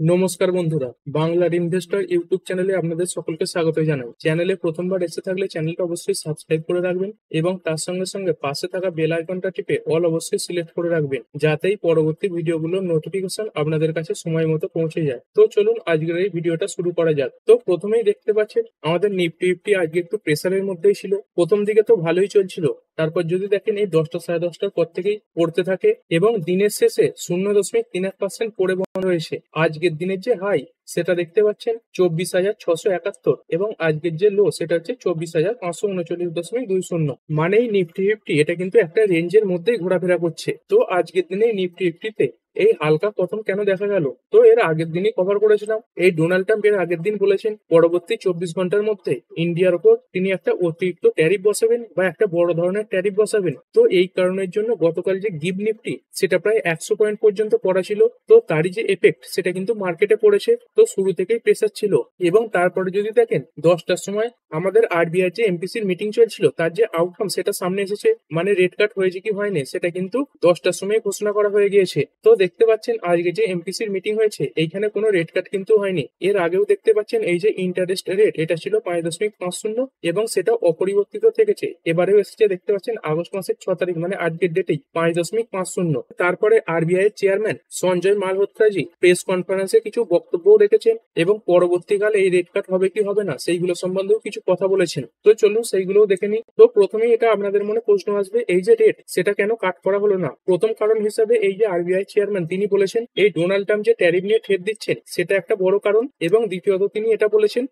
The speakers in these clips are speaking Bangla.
নমস্কার বন্ধুরা, বাংলার ইনভেস্টর ইউটিউব চ্যানেলে আপনাদের সকলকে স্বাগত জানাই। চ্যানেলে প্রথমবার এসে থাকলে চ্যানেলটা অবশ্যই সাবস্ক্রাইব করে রাখবেন এবং তার সঙ্গে সঙ্গে পাশে থাকা বেল আইকনটা টিপে অল অবশ্যই সিলেক্ট করে রাখবেন, যাতেই পরবর্তী ভিডিওগুলোর নোটিফিকেশন আপনাদের কাছে সময় মতো পৌঁছে যায়। তো চলুন আজকের এই ভিডিওটা শুরু করা যাক। তো প্রথমেই দেখতে পাচ্ছেন আমাদের নিফটি ফিফটি আজকে একটু প্রেসারের মধ্যেই ছিল। প্রথম দিকে তো ভালোই চলছিল, তারপর যদি দেখেন এই 10টা সাড়ে 10টার পর থেকেই পড়তে থাকে এবং দিনের শেষে 0.31% পড়ে বন্ধ হয়েছে। আজকের দিনের যে হাই সেটা দেখতে পাচ্ছেন 24,671 এবং আজকের যে লো সেটা হচ্ছে 24,539.20। মানেই নিফটি ফিফটি এটা কিন্তু একটা রেঞ্জের মধ্যেই ঘোরাফেরা করছে। তো আজকের দিনে নিফটি ফিফটিতে এই হালকা পতন কেন দেখা গেল? তো এর আগের দিনই কভার করেছিলাম। এই ডোনাল্ড ট্রাম্প এর আগের দিন বলেছেন পরবর্তী 24 ঘন্টার মধ্যে ইন্ডিয়ার ওপর তিনি একটা অতিরিক্ত ট্যারিফ বসাবেন বা একটা বড় ধরনের ট্যারিফ বসাবেন। তো এই কারণের জন্য গতকাল যে গিভ নিফটি সেটা প্রায় 100 পয়েন্ট পর্যন্ত পড়া ছিল। তো তারই যে এফেক্ট সেটা কিন্তু মার্কেটে পড়েছে। তো শুরু থেকেই প্রেসার ছিল এবং তারপরে যদি দেখেন 10টার সময় আমাদের আরবিআই যে এমপিসির মিটিং চলছিল তার যে আউটকাম সেটা সামনে এসেছে। মানে রেট কাট হয়েছে কি হয়নি সেটা কিন্তু 10টার সময় ঘোষণা করা হয়ে গিয়েছে। তো দেখতে পাচ্ছেন আজকে যে এমপিসির মিটিং হয়েছে এইখানে কোনো রেট কাট কিন্তু হয়নি। এর আগেও দেখতে পাচ্ছেন এই যে ইন্টারেস্ট রেট এটা ছিল 5.50 এবং সেটা অপরিবর্তিত থেকেছে। এবারেও এসেছে দেখতে পাচ্ছেন আগস্ট মাসের 6 তারিখ, মানে আজকের ডেটেই 5.50। তারপরে আরবিআই এর চেয়ারম্যান সঞ্জয় মালহোত্রাজি প্রেস কনফারেন্সে কিছু বক্তব্য রেখেছেন এবং পরবর্তীকালে এই রেট কাট হবে কি হবে না সেইগুলো সম্বন্ধেও কিছু কথা বলেছেন। তো চলুন সেইগুলোও দেখে নিই। তো প্রথমেই এটা আপনাদের মনে প্রশ্ন আসবে, এই যে রেট সেটা কেন কাট করা হলো না? প্রথম কারণ হিসাবে এই যে আরবিআই চেয়ারম্যান তিনি বলেছেন এই ডোনাল্ড ট্রাম্প যে ট্যারিফ নিয়ে ঠেট দিচ্ছেন সেটা একটা বড় কারণ। এবং দ্বিতীয়ত তিনি এটা বলেছেন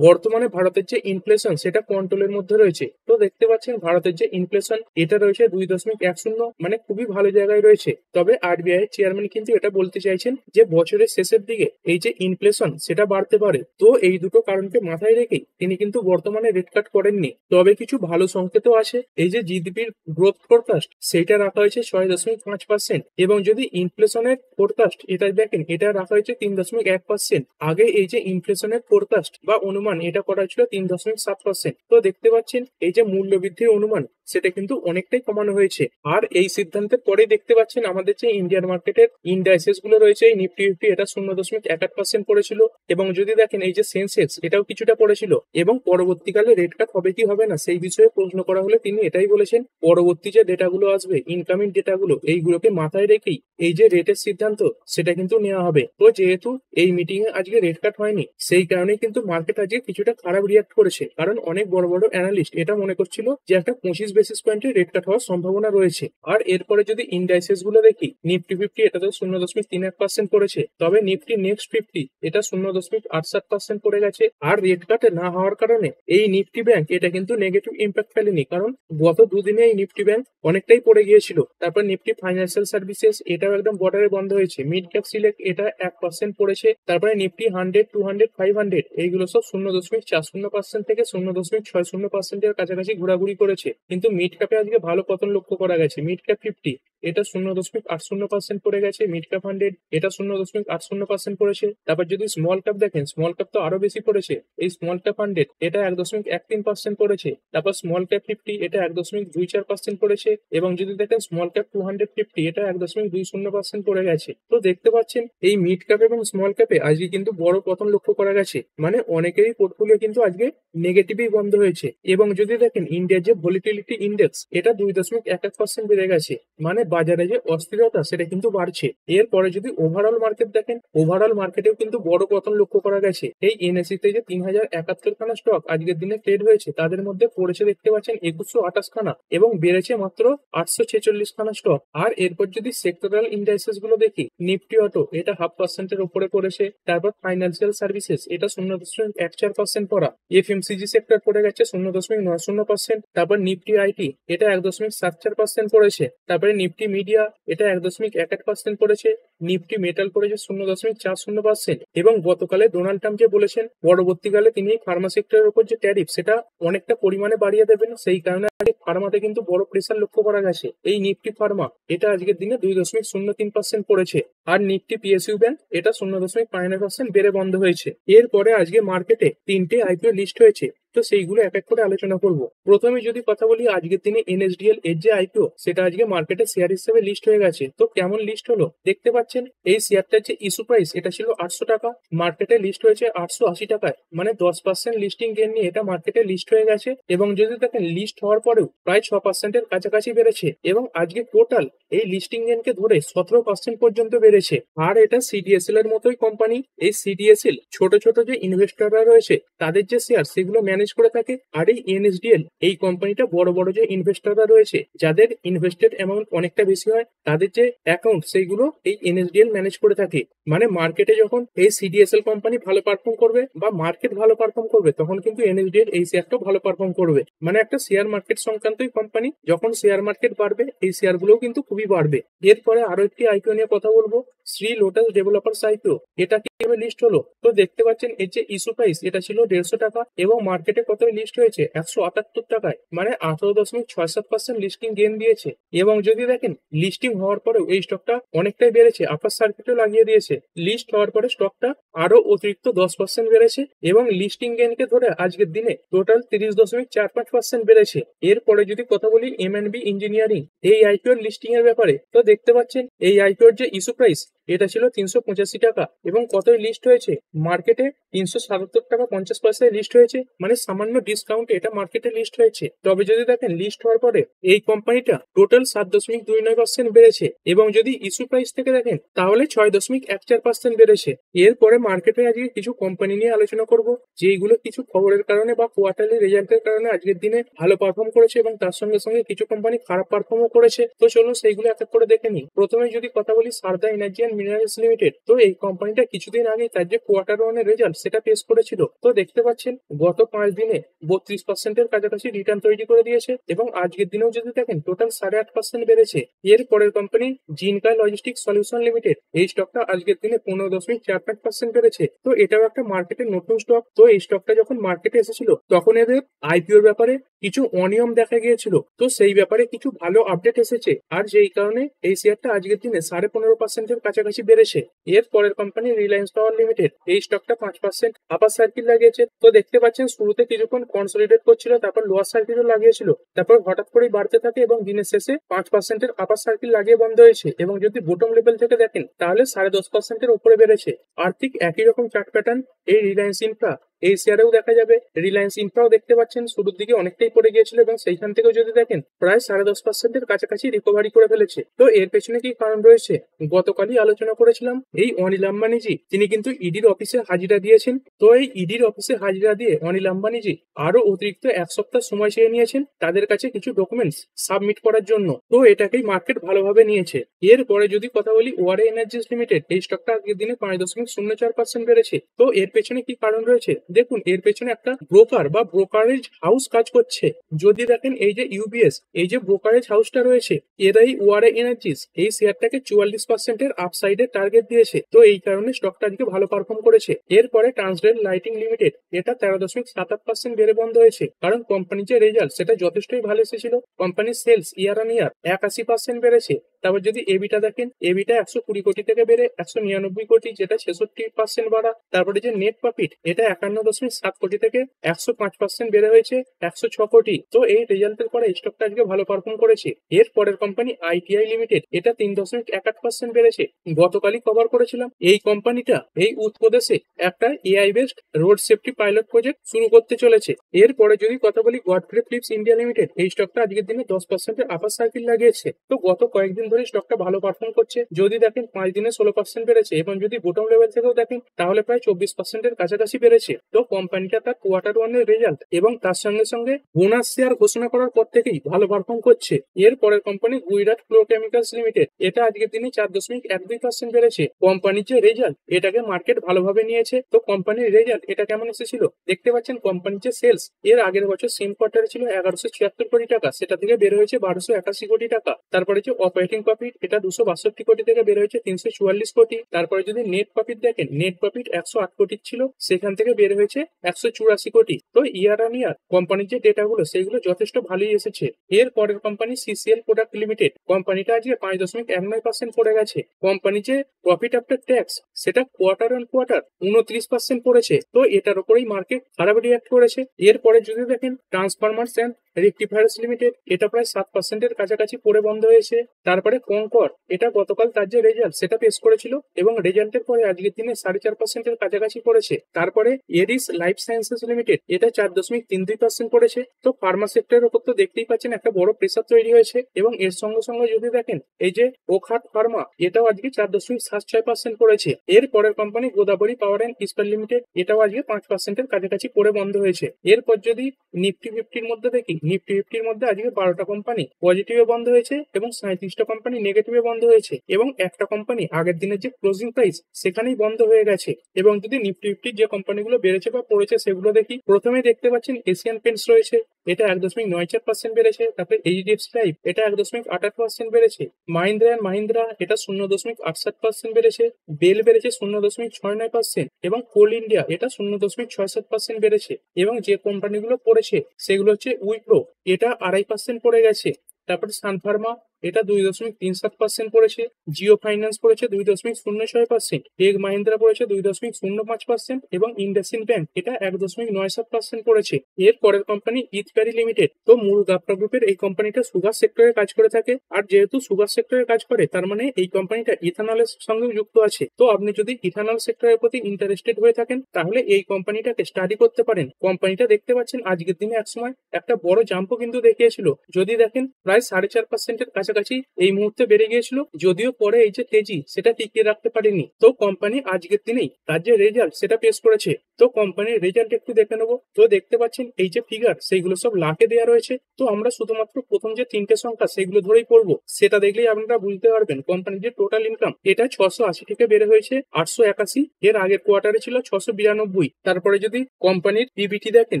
বর্তমানে ভারতের যে ইনফ্লেশন সেটা কন্ট্রোলের মধ্যে রয়েছে। তো দেখতে পাচ্ছেন ভারতের যে ইনফ্লেশন এটা রয়েছে 2.10, মানে খুবই ভালো জায়গায় রয়েছে। তবে আরবিআই চেয়ারম্যান কিন্তু এটা বলতে চাইছেন যে বছরের শেষের দিকে এই যে ইনফ্লেশন সেটা বাড়তে পারে। তো এই দুটো কারণকে মাথায় রেখেই তিনি কিন্তু বর্তমানে রেট কাট করেননি। তবে কিছু ভালো সংকেতও আছে। এই যে জিডিপির গ্রোথ ফোরকাস্ট সেটা রাখা হয়েছে 6.5%, এবং যদি ইনফ্লেশনের ফোরকাস্ট এটা দেখেন এটা রাখা হয়েছে 3.1%। আগে এই যে ইনফ্লেশনের ফোরকাস্ট বা অনুমান এটা করা ছিল 3.7%। তো দেখতে পাচ্ছেন এই যে মূল্যবৃদ্ধির অনুমান সেটা কিন্তু অনেকটাই কমানো হয়েছে। আর এই সিদ্ধান্তের পরে দেখতে পাচ্ছেন আমাদের যে ইন্ডিয়ান মার্কেটের ইন্ডাইসেস গুলো রয়েছে এই নিফটি ফিফটি এটা 0.18% পড়েছিল এবং যদি দেখেন এই যে সেন্সেক্স এটাও কিছুটা পড়েছিল। এবং পরবর্তীকালে রেট কাট হবে কি হবে না সেই বিষয়ে প্রশ্ন করা হলে তিনি এটাই বলেছেন পরবর্তী যে ডেটাগুলো আসবে ইনকামিং ডেটাগুলো এইগুলোকে মাথায় রেখেই এই যে রেটের সিদ্ধান্ত সেটা কিন্তু নেওয়া হবে। তো যেহেতু এই মিটিং এ আজকে রেট কাট হয়নি সেই কারণে কিন্তু মার্কেট আজকে কিছুটা খারাপ রিয়াক্ট করেছে, কারণ অনেক বড় বড় অ্যানালিস্ট এটা মনে করছিল যে একটা 25 বেসিস পয়েন্টের রেট কাট হওয়ার সম্ভাবনা রয়েছে। আর এরপরে যদি ইন্ডাইসেস গুলো দেখি নিফটি ফিফটি এটা তো 0.31% পড়েছে, তবে নিফটি নেক্সট ফিফটি এটা 0.68% পড়ে গেছে। আর রেট কাট না হওয়ার কারণে এই নিফটি ব্যাংক এটা কিন্তু নেগেটিভ ইম্প্যাক্ট ফেলেনি, কারণ গত দুদিনে এই নিফটি ব্যাংক অনেকটাই পড়ে গিয়েছিল। তারপর নিফটি ফাইন্যান্সিয়াল সার্ভিসেস এটাও একদম বর্ডারে বন্ধ হয়েছে। মিড ক্যাপ সিলেক্ট এটা 1% পড়েছে। তারপরে নিফটি 100, 200, 500 এইগুলো সব 0.40% থেকে 0.60%-এর কাছাকাছি ঘোরাঘুরি করেছে। কিন্তু মিড ক্যাপে আজকে ভালো পতন লক্ষ্য করা গেছে। মিড ক্যাপ ফিফটি এটা 0.80% পড়ে গেছে। মিড ক্যাপ 100 এটা 0.80% পড়েছে। তারপর যদি স্মল ক্যাপ দেখেন স্মল ক্যাপ তো আরো বেশি পড়েছে। এই স্মল ক্যাপ 100 এটা 1.13% পড়েছে। তারপর স্মল ক্যাপ 50 এটা 1.24% পড়েছে। এবং যদি দেখেন স্মল ক্যাপ 250 এটা 1.20% পড়ে গেছে। তো দেখতে পাচ্ছেন এই মিড ক্যাপ এবং স্মল ক্যাপে আজকে কিন্তু বড় পতন লক্ষ্য করা গেছে। মানে অনেকেরই পোর্টফোলিও কিন্তু আজকে নেগেটিভই বন্ধ হয়েছে। এবং যদি দেখেন ইন্ডিয়ার যে ভলিটিলিটি ইন্ডেক্স এটা 2.11% বেড়ে গেছে। মানে বাজারে যে অস্থিরতা সেটা কিন্তু বাড়ছে। এরপরে যদি ওভারঅল মার্কেট দেখেন ওভারঅল মার্কেটেও কিন্তু বড় পতন লক্ষ্য করা গেছে। এই এনএসসি তে যে 3071 খানা স্টক আজকের দিনে ট্রেড হয়েছে তাদের মধ্যে পড়েছে দেখতে পাচ্ছেন 2128 খানা এবং বেড়েছে মাত্র 846 খানা স্টক। আর এরপর যদি সেক্টরাল ইন্ডাইসেস গুলো দেখি নিফটি অটো এটা 0.5%-এর উপরে পড়েছে। তারপর ফাইন্যান্সিয়াল সার্ভিসেস এটা 0.14% পড়া। এফএমসিজি সেক্টর পড়ে গেছে 0.90%। তারপর নিফটি আইটি এটা 1.74% পড়েছে। তারপরে নিফটি মিডিয়া এটা 1.11% পড়েছে। নিফটি মেটাল পড়েছে 0.40%। এবং গতকালে ডোনাল্ড ট্রাম্প যে বলেছেন পরবর্তীকালে তিনি ফার্মা সেক্টরের উপর যে ট্যারিফ সেটা অনেকটা পরিমাণে বাড়িয়ে দেবেন, সেই কারণে ফার্মাতে কিন্তু বড় প্রেসার লক্ষ্য করা গেছে। এই নিফটি ফার্মা এটা আজকের দিনে 2.03% পড়েছে। আর নিফটি পিএসইউ ব্যাংক এটা 0.5% বেড়ে বন্ধ হয়েছে। এরপরে আজকে মার্কেটে তিনটে আইপিও লিস্ট হয়েছে। তো সেইগুলো এক এক করে আলোচনা করব। প্রথমে যদি কথা বলি আজকের দিনে এনএসডিএল এর যে আইপিও সেটা আজকে মার্কেটে শেয়ার হিসেবে লিস্ট হয়ে গেছে। তো কেমন লিস্ট হলো দেখতে পাচ্ছেন, এই শেয়ারটার যে ইস্যু প্রাইস এটা ছিল 800 টাকা, মার্কেটে লিস্ট হয়েছে 880 টাকায়, মানে 10% লিস্টিং গেন নিয়ে এটা মার্কেটে লিস্ট হয়ে গেছে। এবং যদি দেখেন লিস্ট হওয়ার পরেও প্রায় 6%-এর কাছাকাছি বেড়েছে এবং আজকে টোটাল এই লিস্টিং গেনকে ধরে 17% পর্যন্ত বেড়েছে। আর এটা সিডিএসএল এর মতোই কোম্পানি। এই সিডিএসএল ছোট ছোট যে ইনভেস্টররা রয়েছে তাদের যে শেয়ার সেগুলো ম্যানেজ করে থাকে, আর এই এনএসডিএল এই কোম্পানিটা বড় বড় যে ইনভেস্টররা রয়েছে যাদের ইনভেস্টেড অ্যামাউন্ট অনেকটা বেশি হয় তাদের যে অ্যাকাউন্ট সেইগুলো এই এনএসডিএল ম্যানেজ করে থাকে। মানে মার্কেটে যখন এই সিডিএসএল কোম্পানি ভালো পারফর্ম করবে বা মার্কেট ভালো পারফর্ম করবে তখন কিন্তু এনএসডিএল এই শেয়ারটাও ভালো পারফর্ম করবে। মানে একটা শেয়ার মার্কেট সংক্রান্তই কোম্পানি, যখন শেয়ার মার্কেট বাড়বে এই শেয়ার গুলোও কিন্তু খুবই বাড়বে। এরপরে আরো একটি আইপিও নিয়ে কথা বলবো, শ্রী লোটাস ডেভেলপার্স আইপিও। এটা কিভাবে লিস্ট হলো তো দেখতে পাচ্ছেন, এর যে ইস্যু প্রাইস এটা ছিল 150 টাকা এবং মার্কেটে কত লিস্ট হয়েছে 178 টাকায়, মানে 18.67% লিস্টিং গেন দিয়েছে। এবং যদি দেখেন লিস্টিং হওয়ার পরেও এই স্টকটা অনেকটাই বেড়েছে, আপার সার্কিটও লাগিয়ে দিয়েছে। লিস্ট হওয়ার পরে স্টকটা আরো অতিরিক্ত 10% বেড়েছে এবং লিস্টিং গেনকে ধরে আজকের দিনে টোটাল 30.45% বেড়েছে। এরপরে যদি কথা বলি এমএনবি ইঞ্জিনিয়ারিং এই আইপিওর লিস্টিং এর ব্যাপারে, তো দেখতে পাচ্ছেন এই আইপিওর যে ইস্যু প্রাইস এটা ছিল 385 টাকা এবং কতই লিস্ট হয়েছে মার্কেটে 377 টাকা 50 পয়সায় লিস্ট হয়েছে, মানে সামান্য ডিসকাউন্ট এটা মার্কেটে লিস্ট হয়েছে। তবে যদি দেখেন লিস্ট হওয়ার পরে এই কোম্পানিটা টোটাল 7.29% বেড়েছে এবং যদি ইস্যু প্রাইস থেকে দেখেন তাহলে 6.14% বেড়েছে। এরপরে মার্কেটে আজকে কিছু কোম্পানি নিয়ে আলোচনা করব যেগুলো কিছু খবরের কারণে বা কোয়ার্টারলি রেজাল্টের কারণে আজকের দিনে ভালো পারফর্ম করেছে এবং তার সঙ্গে সঙ্গে কিছু কোম্পানি খারাপ পারফর্মও করেছে। তো চলুন সেইগুলো এক এক করে দেখে নিই। প্রথমে যদি কথা বলি Sarada energy and minerals limited, তো এই কোম্পানিটা কিছুদিন আগে তার যে কোয়ার্টার ওয়ানের রেজাল্ট সেটা পেশ করেছিল। তো দেখতে পাচ্ছেন গত 5 দিনে 32%-এর কাছাকাছি রিটার্ন তৈরি করে দিয়েছে এবং আজকের দিনেও যদি দেখেন টোটাল 8.5% বেড়েছে। এর পরের কোম্পানি জিনকা লজিস্টিক সলিউশন লিমিটেড, এই স্টকটা আজকের দিনে 15.45% বেড়েছে। তো এটাও একটা মার্কেটের নতুন স্টক। তো এই স্টকটা যখন মার্কেটে এসেছিল তখন এদের আইপিওর ব্যাপারে কিছু অনিয়ম দেখা গিয়েছিল, তো সেই ব্যাপারে কিছু ভালো আপডেট এসেছে আর যেই কারণে এই শেয়ারটা আজকের দিনে 15.5%-এর কাছাকাছি বেড়েছে। এর পরের কোম্পানি রিলায়েন্স পাওয়ার লিমিটেড, এই স্টকটা 5% আপার সার্কিট লাগিয়েছে। তো দেখতে পাচ্ছেন শুরুতে কিছুক্ষণ কনসলিডেট করছিল, তারপর লোয়ার সার্কিটও লাগিয়েছিল, তারপর হঠাৎ করেই বাড়তে থাকে এবং দিনের শেষে 5%-এর আপার সার্কিট লাগিয়ে বন্ধ হয়েছে। এবং যদি বটম লেভেল থেকে দেখেন তাহলে 10.5%-এর উপরে বেড়েছে। আর ঠিক একই রকম চার্ট প্যাটার্ন এই রিলায়েন্স ইনফ্রা এই শেয়ারেও দেখা যাবে। রিলায়েন্স ইনফ্রাও দেখতে পাচ্ছেন শুরুর দিকে অনেকটাই পড়ে গিয়েছিল এবং সেইখান থেকেও যদি দেখেন প্রায় 10.5%-এর কাছাকাছি রিকভারি করে ফেলেছে। তো এর পেছনে কি কারণ রয়েছে গতকালই আলোচনা করেছিলাম, এই অনিল আম্বানিজি তিনি কিন্তু ইডির অফিসে হাজিরা দিয়েছেন। তো এই ইডির অফিসে হাজিরা দিয়ে অনিল আম্বানিজি আরো অতিরিক্ত 1 সপ্তাহ সময় চেয়ে নিয়েছেন তাদের কাছে কিছু ডকুমেন্টস সাবমিট করার জন্য। তো এটাকেই মার্কেট ভালোভাবে নিয়েছে। এরপরে যদি কথা বলি ওয়ারে এনার্জিস লিমিটেড, এই স্টকটা আজকের দিনে 5.04% বেড়েছে। তো এর পেছনে কি কারণ রয়েছে দেখুন, এর পেছনে একটা ব্রোকার বা ব্রোকারেজ হাউস কাজ করছে। যদি দেখেন এই যে ইউবিএস এই যে ব্রোকারেজ হাউসটা রয়েছে এরাই ওয়ারে এনার্জিস এই শেয়ারটাকে 44%-এর আপসাইডের টার্গেট দিয়েছে। তো এই কারণে স্টকটা আজকে ভালো পারফর্ম করেছে। এরপরে ট্রান্সডেন্ট লাইটিং লিমিটেড, এটা 13.7% বেড়ে বন্ধ হয়েছে, কারণ কোম্পানির যে রেজাল্ট সেটা যথেষ্টই ভালো এসেছিল। কোম্পানির সেলস ইয়ার অন ইয়ার 81% বেড়েছে। তারপর যদি এবিটা দেখেন, এবিটা 120 কোটি থেকে বেড়ে 199 কোটি, যেটা 66% বাড়া। তারপরে যে নেট প্রফিট এটা 51.7 কোটি থেকে 105% বেড়ে হয়েছে 106 কোটি। তো এই রেজাল্টের পরে স্টকটা আজকে ভালো পারফর্ম করেছে। এর পরের কোম্পানি আইটিআই লিমিটেড, এটা 3.18% বেড়েছে। গতকালই কভার করেছিলাম এই কোম্পানিটা এই উত্তরপ্রদেশে একটা AI based road safety pilot project শুরু করতে চলেছে। এরপরে যদি কথা বলি গডফ্রে ফিলিপস ইন্ডিয়া লিমিটেড, এই স্টকটা আজকের দিনে 10%-এর আপার সার্কিট লাগিয়েছে। তো গত কয়েকদিন ধরে স্টকটা ভালো পারফর্ম করছে। যদি দেখেন 5 দিনে 16% বেড়েছে এবং যদি বটম লেভেল থেকেও দেখেন তাহলে প্রায় 24%-এর কাছাকাছি বেড়েছে। তো কোম্পানিটা তার কোয়ার্টার ওয়ানের রেজাল্ট এবং তার সঙ্গে সঙ্গে বোনাস শেয়ার ঘোষণা করার পর থেকেই ভালো পারফর্ম করছে। এর পরের কোম্পানি গুজরাট ফ্লোরকেমিক্যালস লিমিটেড, এটা আজকের দিনে 4.12% বেড়েছে। কোম্পানির যে রেজাল্ট এটাকে মার্কেট ভালোভাবে নিয়েছে। তো কোম্পানির রেজাল্ট এটা কেমন এসেছিল দেখতে পাচ্ছেন, কোম্পানির যে সেলস এর আগের বছর সেম কোয়ার্টারে ছিল 1176 কোটি টাকা, সেটা থেকে বের হয়েছে 1281 কোটি টাকা। তারপরে যে অপারেটিং প্রফিট এটা 262 কোটি থেকে বের হয়েছে 344 কোটি। তারপরে যদি নেট প্রফিট দেখেন, নেট প্রফিট 108 কোটি ছিল, সেখান থেকে বের হয়েছে 184 কোটি। তো ইয়ার অন ইয়ার কোম্পানির যে ডেটাগুলো সেগুলো যথেষ্ট ভালোই এসেছে। এর পরের কোম্পানি সিসিএল প্রোডাক্ট লিমিটেড, কোম্পানিটা আজকে 5.19% পড়ে গেছে। কোম্পানি যে প্রফিট আফটার ট্যাক্স সেটা কোয়ার্টার অন কোয়ার্টার 29% পড়েছে। তো এটার উপরেই মার্কেট খারাপ রিয়াক্ট করেছে। এরপরে যদি দেখেন ট্রান্সফরমার্স অ্যান্ড রেক্টিফায়ার্স লিমিটেড, এটা প্রায় 7%-এর কাছাকাছি পড়ে বন্ধ হয়েছে। তারপরে কঙ্কর, এটা গতকাল তার যে রেজাল্ট সেটা পেশ করেছিল এবং রেজাল্টের পরে আজকের দিনে 4.5%-এর কাছাকাছি পড়েছে। তারপরে এরিস লাইফ সায়েন্সেস লিমিটেড, এটা 4.32% পড়েছে। তো ফার্মা সেক্টরের উপর তো দেখতেই পাচ্ছেন একটা বড় প্রেসার তৈরি হয়েছে। এবং এর সঙ্গে সঙ্গে যদি দেখেন এই যে ওখাট ফার্মা, এটাও আজকে 4.76% পড়েছে। এর পরের কোম্পানি গোদাবরী পাওয়ার অ্যান্ড ইস্পাত লিমিটেড, এটাও আজকে 5%-এর কাছাকাছি পড়ে বন্ধ হয়েছে। এরপর যদি নিফটি ফিফটির মধ্যে দেখি, নিফটি ফিফটির মধ্যে আজকে 12টা কোম্পানি পজিটিভে বন্ধ হয়েছে এবং 37টা কোম্পানি নেগেটিভে বন্ধ হয়েছে এবং একটা কোম্পানি আগের দিনের যে ক্লোজিং প্রাইস সেখানেই বন্ধ হয়ে গেছে। এবং যদি নিফটি ফিফটির যে কোম্পানিগুলো বেড়েছে বা পড়েছে সেগুলো দেখি, প্রথমে দেখতে পাচ্ছেন এশিয়ান পেন্টস রয়েছে, এটা 1.94% বেড়েছে। তারপরে এইচডিএফসি লাইফ, এটা 1.28% বেড়েছে। মাহিন্দ্রা অ্যান্ড মাহিন্দ্রা, এটা 0.68% বেড়েছে। বেল বেড়েছে 0.69% এবং কোল ইন্ডিয়া, এটা 0.67% বেড়েছে। এবং যে কোম্পানিগুলো পড়েছে সেগুলো হচ্ছে উইপ্রো, এটা 2.5% পড়ে গেছে। তারপরে সানফার্মা, এটা 2.37% পড়েছে। জিও ফাইন্যান্স পড়েছে 2.06%। টেক মাহিন্দ্রা পড়েছে 2.05% এবং ইন্ডাসইন্ড ব্যাংক, এটা 1.97% পড়েছে। এর পরের কোম্পানি ইথপ্যারি লিমিটেড। তো মুরুগাপ্পা গ্রুপের এই কোম্পানিটা সুগার সেক্টরে কাজ করে থাকে। আর যেহেতু সুগার সেক্টরে কাজ করে, তার মানে এই কোম্পানিটা ইথানলের সঙ্গে যুক্ত আছে। তো আপনি যদি ইথানল সেক্টরের প্রতি ইন্টারেস্টেড হয়ে থাকেন তাহলে এই কোম্পানিটাকে স্টাডি করতে পারেন। কোম্পানিটা দেখতে পাচ্ছেন আজকের দিনে একসময় একটা বড় জাম্পও কিন্তু দেখিয়েছিল। যদি দেখেন প্রায় 4.5%-এর কাছাকাছি এই মুহূর্তে বেড়ে গিয়েছিল, যদিও পরে এই যে তেজি সেটা টিকিয়ে রাখতে পারেনি। তো কোম্পানি আজকের দিনেই তার যে রেজাল্ট সেটা পেশ করেছে। তো কোম্পানির রেজাল্ট একটু দেখে নেবো। তো দেখতে পাচ্ছেন এই যে ফিগার সেইগুলো সব লাখে দেওয়া রয়েছে। তো আমরা শুধুমাত্র প্রথম যে 3টে সংখ্যা সেগুলো ধরেই পড়বো, সেটা দেখলেই আপনারা বুঝতে পারবেন কোম্পানির যে টোটাল ইনকাম এটা 680 থেকে বেড়ে হয়েছে 881। এর আগের কোয়ার্টারে ছিল 692। তারপরে যদি কোম্পানির পিবিটি দেখেন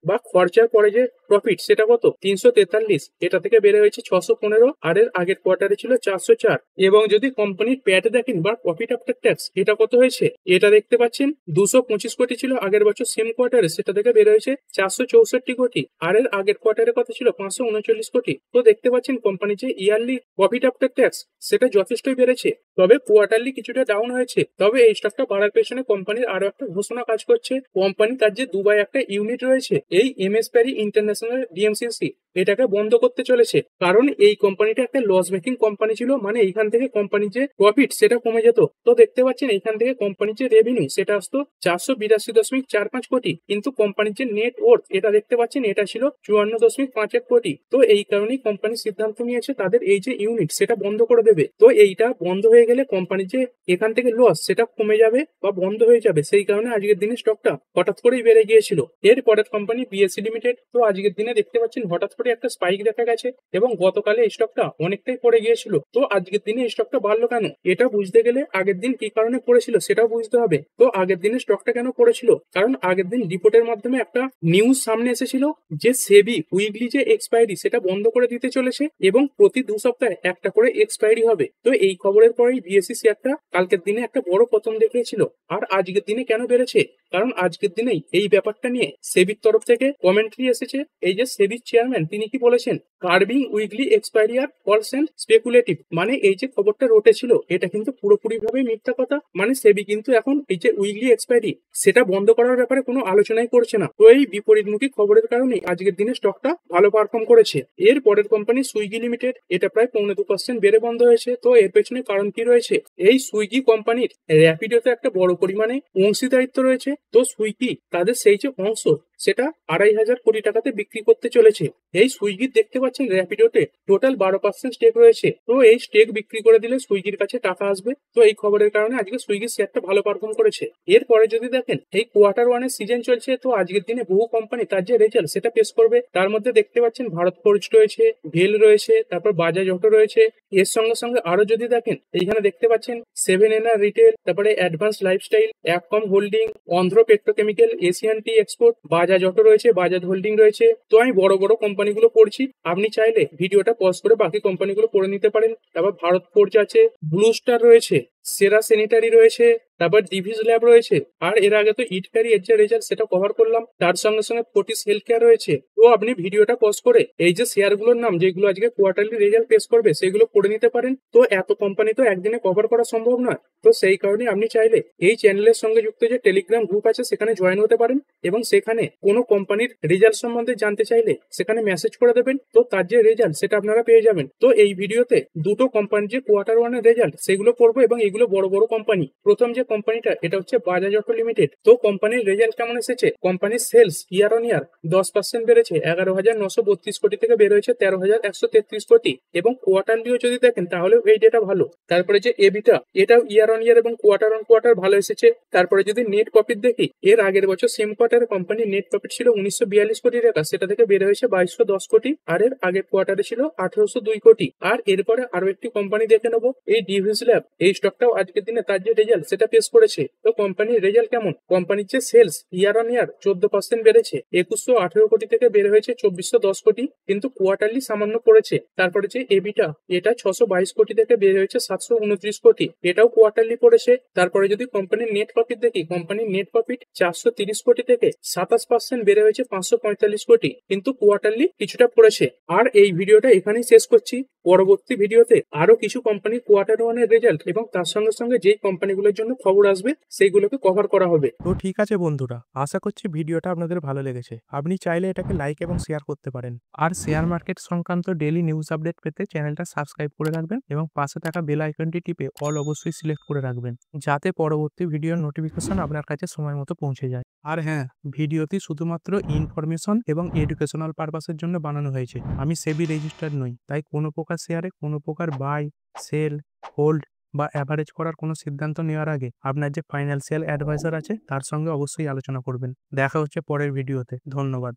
বা খরচার পরে যে প্রফিট সেটা কত 343, এটা থেকে বেড়ে হয়েছে 615। আর এর আগের কোয়ার্টারে ছিল 404। এবং যদি কোম্পানির প্যাট দেখেন বা প্রফিট আফটার ট্যাক্স, এটা কত হয়েছে, এটা দেখতে পাচ্ছেন 225 কোটি ছিল আগের বছর সেম কোয়ার্টারে, সেটা থেকে বেড়ে হয়েছে 464 কোটি। আর এর আগের কোয়ার্টারে কত ছিল 539 কোটি। তো দেখতে পাচ্ছেন কোম্পানির যে ইয়ারলি প্রফিট আফটার ট্যাক্স সেটা যথেষ্টই বেড়েছে। তবে কোয়ার্টারলি কিছুটা ডাউন হয়েছে। তবে এই স্টকটা বাড়ার পেছনে কোম্পানির আরো একটা ঘোষণা কাজ করছে। কোম্পানি তার যে দুবাই একটা ইউনিট রয়েছে, এই এমএস প্যারি ইন্টারন্যাশনাল ডিএমসিসি, এটাকে বন্ধ করতে চলেছে। কারণ এই কোম্পানিটা একটা লস মেকিং কোম্পানি ছিল, মানে এইখান থেকে কোম্পানির যে প্রফিট সেটা কমে যেত। তো দেখতে পাচ্ছেন এইখান থেকে কোম্পানির যে রেভিনিউ সেটা আসতো 482.45 কোটি, কিন্তু কোম্পানির যে নেট ওয়ার্থ এটা দেখতে পাচ্ছেন এটা ছিল 54.51 কোটি। তো এই কারণেই কোম্পানি সিদ্ধান্ত নিয়েছে তাদের এই যে ইউনিট সেটা বন্ধ করে দেবে। তো এইটা বন্ধ হয়ে গেলে কোম্পানির যে এখান থেকে লস সেটা কমে যাবে বা বন্ধ হয়ে যাবে। সেই কারণে আজকের দিনে স্টকটা হঠাৎ করেই বেড়ে গিয়েছিল। এর পরের কোম্পানি বিএসসি লিমিটেড। তো আজকের দিনে দেখতে পাচ্ছেন হঠাৎ করে একটা স্পাইক দেখা গেছে এবং গতকালে এই স্টকটা অনেকটাই পড়ে গিয়েছিল। তো আজকের দিনে এই স্টকটা বাড়লো কেন, এটা বুঝতে গেলে আগের দিন কি কারণে পড়েছিল সেটাও বুঝতে হবে। তো আগের দিনে স্টকটা কেন পড়েছিল, কারণ আগের দিন রিপোর্টের মাধ্যমে একটা নিউজ সামনে এসেছিল যে সেবি উইকলি যে এক্সপায়ারি সেটা বন্ধ করে দিতে চলেছে এবং প্রতি 2 সপ্তাহে একটা করে এক্সপায়ারি হবে। তো এই খবরের পরেই বিএসসি শেয়ারটা কালকের দিনে একটা বড় পতন দেখিয়েছিল। আর আজকের দিনে কেন বেড়েছে, কারণ আজকের দিনেই এই ব্যাপারটা নিয়ে সেবির তরফ থেকে কমেন্ট্রি এসেছে। এই যে সেবির চেয়ারম্যান তিনি কি বলেছেন, কার্বিং উইকলি এক্সপায়ারি আর ফলস এন্ড স্পেকুলেটিভ, মানে এই যে খবরটা রটেছিল এটা কিন্তু পুরোপুরি ভাবে মিথ্যা কথা। মানে সেবি কিন্তু এখন এই যে উইকলি এক্সপায়ারি সেটা বন্ধ করার ব্যাপারে কোনো আলোচনাই করছে না। তো এই বিপরীতমুখী খবরের কারণে আজকের দিনে স্টকটা ভালো পারফর্ম করেছে। এর পরের কোম্পানি সুইগি লিমিটেড, এটা প্রায় 2.25% বেড়ে বন্ধ হয়েছে। তো এর পেছনে কারণ কি রয়েছে, এই সুইগি কোম্পানির র্যাপিডোতে একটা বড় পরিমাণে অংশীদারিত্ব রয়েছে। তো সুইগি তাদের সেই যে অংশ সেটা 2,500 কোটি টাকাতে বিক্রি করতে চলেছে। এই সুইগির দেখতে পাচ্ছেন র্যাপিডোতে টোটাল 12% স্টেক রয়েছে। তো এই স্টেক বিক্রি করে দিলে সুইগির কাছে টাকা আসবে। তো এই খবরের কারণে আজকে সুইগির শেয়ারটা ভালো পারফর্ম করেছে। এরপরে যদি দেখেন এই কোয়ার্টার ওয়ানের সিজন চলছে, তো আজকের দিনে বহু কোম্পানি তার যে রেজাল্ট সেটা পেশ করবে। তার মধ্যে দেখতে পাচ্ছেন ভারত ফোর্জ রয়েছে, ভেল রয়েছে, তারপর বাজাজ অটো রয়েছে। এর সঙ্গে সঙ্গে আরো যদি দেখেন এইখানে দেখতে পাচ্ছেন সেভেন এনার রিটেল, তারপরে advance lifestyle, Apcom holding, Andhra petrochemical, Asian tea export, Bajaj auto রয়েছে, বাজাজ হোল্ডিং রয়েছে। তো আমি বড় বড় কোম্পানিগুলো পড়ছি, আপনি চাইলে ভিডিওটা পজ করে বাকি কোম্পানিগুলো পড়ে নিতে পারেন। তারপর ভারত ফোর্জ আছে, ব্লু স্টার রয়েছে, সেরা স্যানিটারি রয়েছে, তারপর ডিভিস ল্যাব রয়েছে। আর এর আগে তো ইটকারি এর যে রেজাল্ট সেটা কভার করলাম, তার সঙ্গে সঙ্গে ফোর্টিস হেলথ কেয়ার রয়েছে। তো আপনি ভিডিওটা পজ করে এই যে শেয়ারগুলোর নাম যেগুলো আজকে কোয়ার্টারলি রেজাল্ট পেশ করবে সেগুলো পড়ে নিতে পারেন। তো এত কোম্পানি তো একদিনে কভার করা সম্ভব নয়, তো সেই কারণে আপনি চাইলে এই চ্যানেলের সঙ্গে যুক্ত যে টেলিগ্রাম গ্রুপ আছে সেখানে জয়েন হতে পারেন, এবং সেখানে কোনো কোম্পানির রেজাল্ট সম্বন্ধে জানতে চাইলে সেখানে মেসেজ করে দেবেন, তো তার যে রেজাল্ট সেটা আপনারা পেয়ে যাবেন। তো এই ভিডিওতে দুটো কোম্পানির যে কোয়ার্টার ওয়ানের রেজাল্ট সেগুলো পড়বো, এবং এগুলো বড় বড় কোম্পানি। প্রথম যে কোম্পানিটা এটা হচ্ছে বাজাজ অটো লিমিটেড। তো কোম্পানির রেজাল্ট কেমন এসেছে? কোম্পানির সেলস ইয়ার অন ইয়ার 10% বেড়েছে, 11,932 কোটি থেকে বের হয়েছে 13,133 কোটি, এবং কোয়ার্টারলিও যদি দেখেন তাহলে এই ডেটা ভালো। তারপরে যে এবিটা, এটাও ইয়ার অন ইয়ার এবং কোয়ার্টার অন কোয়ার্টার ভালো এসেছে। তারপরে যদি নেট প্রফিট দেখি, এর আগের বছর সেম কোয়ার্টারে কোম্পানির নেট প্রফিট ছিল 1942 কোটি টাকা, সেটা থেকে বেড়ে হয়েছে 2210 কোটি, আর এর আগের কোয়ার্টারে ছিল 1802 কোটি। আর এরপরে আরো একটি কোম্পানি দেখে নেবো, এই ডিভিস ল্যাব। এই স্টকটাও আজকের দিনে তার যে রেজাল্ট সেটা পেশ করেছে। তো কোম্পানির রেজাল্ট কেমন? কোম্পানির যে সেলস ইয়ার অন ইয়ার 14% বেড়েছে, 2118 কোটি থেকে বেড়ে হয়েছে 2410 কোটি, কিন্তু কোয়ার্টারলি সামান্য পড়েছে। তারপরে যে এবিটা, এটা 622 কোটি থেকে বেড়ে হয়েছে 729 কোটি, এটাও কোয়ার্টারলি পড়েছে। তারপরে যদি কোম্পানির নেট প্রফিট দেখি, কোম্পানির নেট প্রফিট 430 কোটি থেকে 27% বেড়ে হয়েছে 545 কোটি, কিন্তু কোয়ার্টারলি কিছুটা পড়েছে। আর এই ভিডিওটা এখানেই শেষ করছি। পরবর্তী ভিডিওতে আরো কিছু কোম্পানির কোয়ার্টার ওয়ানের রেজাল্ট এবং তার সঙ্গে সঙ্গে যেই কোম্পানিগুলোর জন্য খবর আসবে সেইগুলোকে কভার করা হবে। তো ঠিক আছে বন্ধুরা, আশা করছি ভিডিওটা আপনাদের ভালো লেগেছে। আপনি চাইলে এটাকে লাইক এবং শেয়ার করতে পারেন। আর শেয়ার মার্কেট সংক্রান্ত ডেইলি নিউজ আপডেট পেতে চ্যানেলটা সাবস্ক্রাইব করে রাখবেন, এবং পাশে থাকা বেল আইকনটি টিপে অল অবশ্যই সিলেক্ট করে রাখবেন, যাতে পরবর্তী ভিডিওর নোটিফিকেশন আপনার কাছে সময় মতো পৌঁছে যায়। আর হ্যাঁ, ভিডিওটি শুধুমাত্র ইনফরমেশন এবং এডুকেশনাল পারপাসের জন্য বানানো হয়েছে। আমি সেবি রেজিস্টার্ড নই, তাই কোনো প্রকার শেয়ারে কোনো প্রকার বাই, সেল, হোল্ড বা অ্যাভারেজ করার কোনো সিদ্ধান্ত নেওয়ার আগে আপনার যে ফাইন্যান্সিয়াল অ্যাডভাইজার আছে তার সঙ্গে অবশ্যই আলোচনা করবেন। দেখা হচ্ছে পরের ভিডিওতে। ধন্যবাদ।